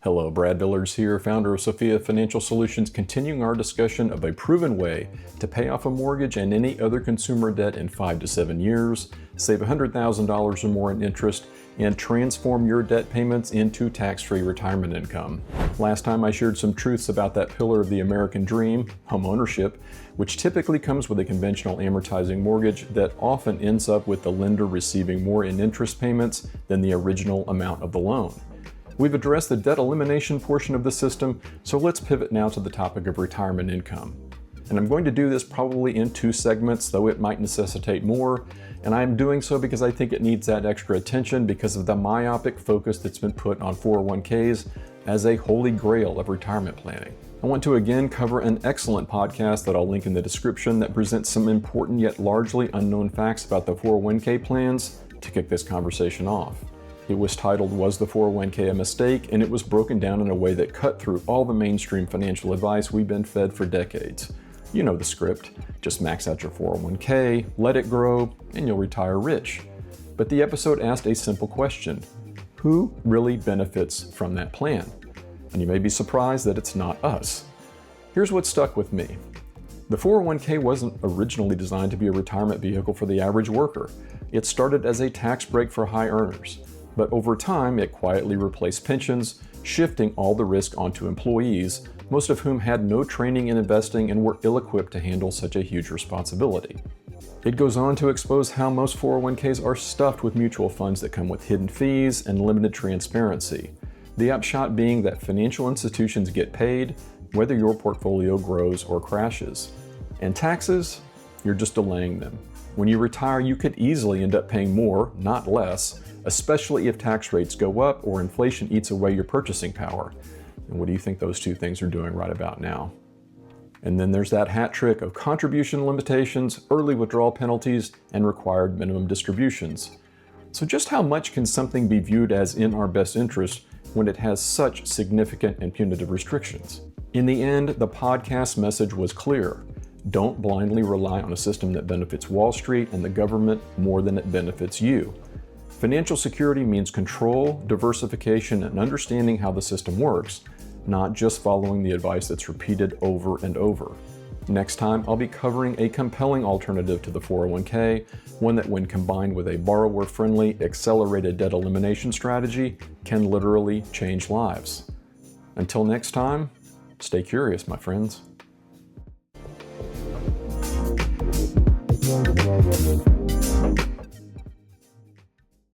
Hello, Brad Billers here, founder of Sophia Financial Solutions, continuing our discussion of a proven way to pay off a mortgage and any other consumer debt in 5 to 7 years, save $100,000 or more in interest, and transform your debt payments into tax-free retirement income. Last time I shared some truths about that pillar of the American dream, home ownership, which typically comes with a conventional amortizing mortgage that often ends up with the lender receiving more in interest payments than the original amount of the loan. We've addressed the debt elimination portion of the system, so let's pivot now to the topic of retirement income. And I'm going to do this probably in 2 segments, though it might necessitate more, and I'm doing so because I think it needs that extra attention because of the myopic focus that's been put on 401ks as a holy grail of retirement planning. I want to again cover an excellent podcast that I'll link in the description that presents some important yet largely unknown facts about the 401k plans to kick this conversation off. It was titled, "Was the 401k a Mistake?" and it was broken down in a way that cut through all the mainstream financial advice we've been fed for decades. You know the script. Just max out your 401k, let it grow, and you'll retire rich. But the episode asked a simple question. Who really benefits from that plan? And you may be surprised that it's not us. Here's what stuck with me. The 401k wasn't originally designed to be a retirement vehicle for the average worker. It started as a tax break for high earners. But over time, it quietly replaced pensions, shifting all the risk onto employees, most of whom had no training in investing and were ill-equipped to handle such a huge responsibility. It goes on to expose how most 401ks are stuffed with mutual funds that come with hidden fees and limited transparency. The upshot being that financial institutions get paid, whether your portfolio grows or crashes. And taxes? You're just delaying them. When you retire, you could easily end up paying more, not less, especially if tax rates go up or inflation eats away your purchasing power. And what do you think those 2 things are doing right about now? And then there's that hat trick of contribution limitations, early withdrawal penalties, and required minimum distributions. So just how much can something be viewed as in our best interest when it has such significant and punitive restrictions? In the end, the podcast message was clear. Don't blindly rely on a system that benefits Wall Street and the government more than it benefits you. Financial security means control, diversification, and understanding how the system works, not just following the advice that's repeated over and over. Next time, I'll be covering a compelling alternative to the 401k, one that when combined with a borrower-friendly, accelerated debt elimination strategy, can literally change lives. Until next time, stay curious, my friends.